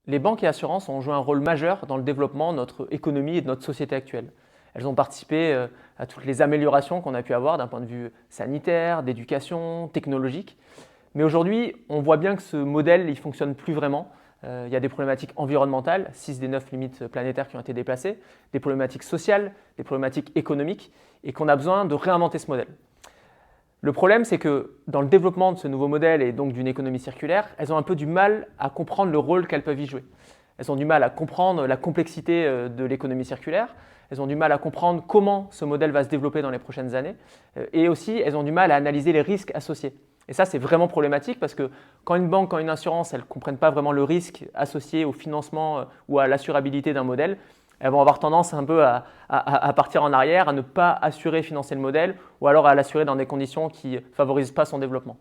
Les banques et assurances ont joué un rôle majeur dans le développement de notre économie et de notre société actuelle. Elles ont participé à toutes les améliorations qu'on a pu avoir d'un point de vue sanitaire, d'éducation, technologique. Mais aujourd'hui, on voit bien que ce modèle ne fonctionne plus vraiment. Il y a des problématiques environnementales, 6 des 9 limites planétaires qui ont été déplacées, des problématiques sociales, des problématiques économiques, et qu'on a besoin de réinventer ce modèle. Le problème, c'est que dans le développement de ce nouveau modèle et donc d'une économie circulaire, elles ont un peu du mal à comprendre le rôle qu'elles peuvent y jouer. Elles ont du mal à comprendre la complexité de l'économie circulaire, elles ont du mal à comprendre comment ce modèle va se développer dans les prochaines années, et aussi elles ont du mal à analyser les risques associés. Et ça, c'est vraiment problématique parce que quand une banque, quand une assurance, elles ne comprennent pas vraiment le risque associé au financement ou à l'assurabilité d'un modèle, elles vont avoir tendance un peu à partir en arrière, à ne pas assurer, financer le modèle ou alors à l'assurer dans des conditions qui ne favorisent pas son développement.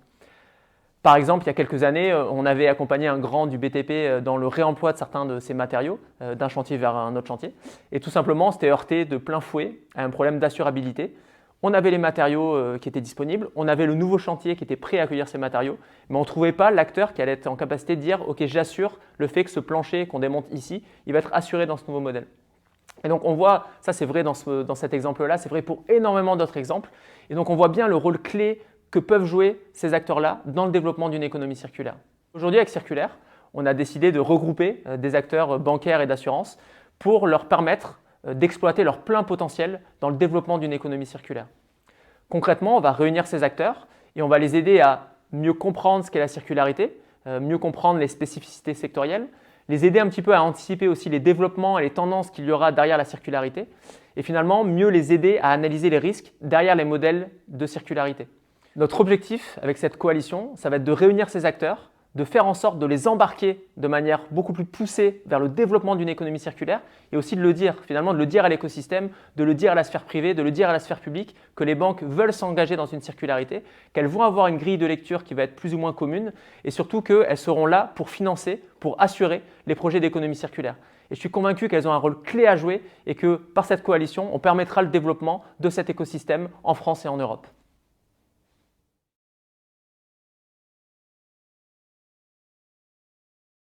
Par exemple, il y a quelques années, on avait accompagné un grand du BTP dans le réemploi de certains de ses matériaux d'un chantier vers un autre chantier. Et tout simplement, c'était heurté de plein fouet à un problème d'assurabilité. On avait les matériaux qui étaient disponibles, on avait le nouveau chantier qui était prêt à accueillir ces matériaux, mais on ne trouvait pas l'acteur qui allait être en capacité de dire « Ok, j'assure le fait que ce plancher qu'on démonte ici, il va être assuré dans ce nouveau modèle ». Et donc on voit, ça c'est vrai dans cet exemple-là, c'est vrai pour énormément d'autres exemples. Et donc on voit bien le rôle clé que peuvent jouer ces acteurs-là dans le développement d'une économie circulaire. Aujourd'hui avec Circulaire, on a décidé de regrouper des acteurs bancaires et d'assurance pour leur permettre d'exploiter leur plein potentiel dans le développement d'une économie circulaire. Concrètement, on va réunir ces acteurs et on va les aider à mieux comprendre ce qu'est la circularité, mieux comprendre les spécificités sectorielles, les aider un petit peu à anticiper aussi les développements et les tendances qu'il y aura derrière la circularité et finalement mieux les aider à analyser les risques derrière les modèles de circularité. Notre objectif avec cette coalition, ça va être de réunir ces acteurs, de faire en sorte de les embarquer de manière beaucoup plus poussée vers le développement d'une économie circulaire et aussi de le dire, finalement de le dire à l'écosystème, de le dire à la sphère privée, de le dire à la sphère publique que les banques veulent s'engager dans une circularité, qu'elles vont avoir une grille de lecture qui va être plus ou moins commune et surtout qu'elles seront là pour financer, pour assurer les projets d'économie circulaire. Et je suis convaincu qu'elles ont un rôle clé à jouer et que par cette coalition, on permettra le développement de cet écosystème en France et en Europe.